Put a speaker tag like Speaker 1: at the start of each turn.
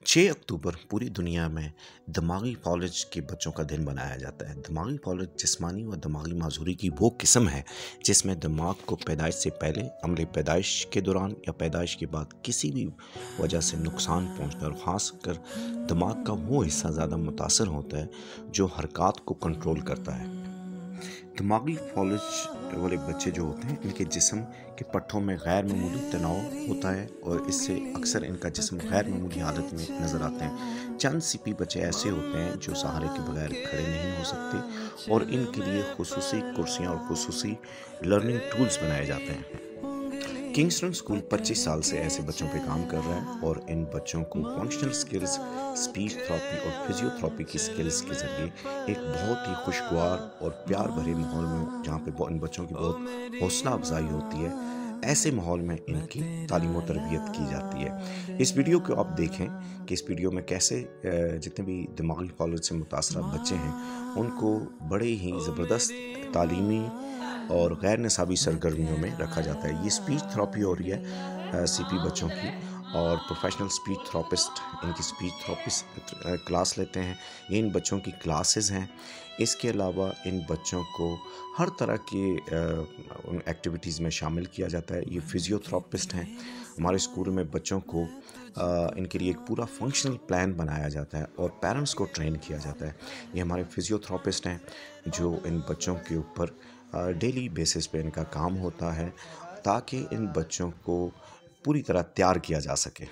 Speaker 1: 6 अक्टूबर पूरी दुनिया में दिमागी फॉलिज के बच्चों का दिन मनाया जाता है। दिमागी फॉलिज जिस्मानी व दिमागी माजूरी की वो किस्म है जिसमें दिमाग को पैदाइश से पहले, अमले पैदाइश के दौरान या पैदाइश के बाद किसी भी वजह से नुकसान पहुंचता है और ख़ासकर दिमाग का वो हिस्सा ज़्यादा मुतासर होता है जो हरकत को कंट्रोल करता है। दिमागी फॉलिज वाले बच्चे जो होते हैं इनके जिस्म के पट्ठों में गैर मामूली तनाव होता है और इससे अक्सर इनका जिस्म गैर मामूली हालत में नज़र आते हैं। चंद सीपी बच्चे ऐसे होते हैं जो सहारे के बगैर खड़े नहीं हो सकते और इनके लिए खुसूसी कुर्सियाँ और खुसूसी लर्निंग टूल्स बनाए जाते हैं। किंगस्टन स्कूल 25 साल से ऐसे बच्चों पे काम कर रहा है और इन बच्चों को फंक्शनल स्किल्स, स्पीच थेरेपी और फिजियोथेरेपी की स्किल्स के ज़रिए एक बहुत ही खुशगवार और प्यार भरे माहौल में, जहाँ पे इन बच्चों की बहुत हौसला अफजाई होती है, ऐसे माहौल में इनकी तालीम और तरबियत की जाती है। इस वीडियो को आप देखें कि इस वीडियो में कैसे जितने भी दिमागी फॉलिज से मुतासर बच्चे हैं उनको बड़े ही ज़बरदस्त तालीमी और गैर निसाबी सरगर्मियों में रखा जाता है। ये स्पीच थेरेपी हो रही है सीपी बच्चों की, और प्रोफेशनल स्पीच थेरेपिस्ट इनकी स्पीच थेरेपिस्ट क्लास लेते हैं। ये इन बच्चों की क्लासेस हैं। इसके अलावा इन बच्चों को हर तरह के उन एक्टिविटीज़ में शामिल किया जाता है। ये फिजियोथेरेपिस्ट हैं। हमारे स्कूल में बच्चों को इनके लिए एक पूरा फंक्शनल प्लान बनाया जाता है और पेरेंट्स को ट्रेन किया जाता है। ये हमारे फिजियोथेरेपिस्ट हैं जो इन बच्चों के ऊपर डेली बेसिस पे इनका काम होता है ताकि इन बच्चों को पूरी तरह तैयार किया जा सके।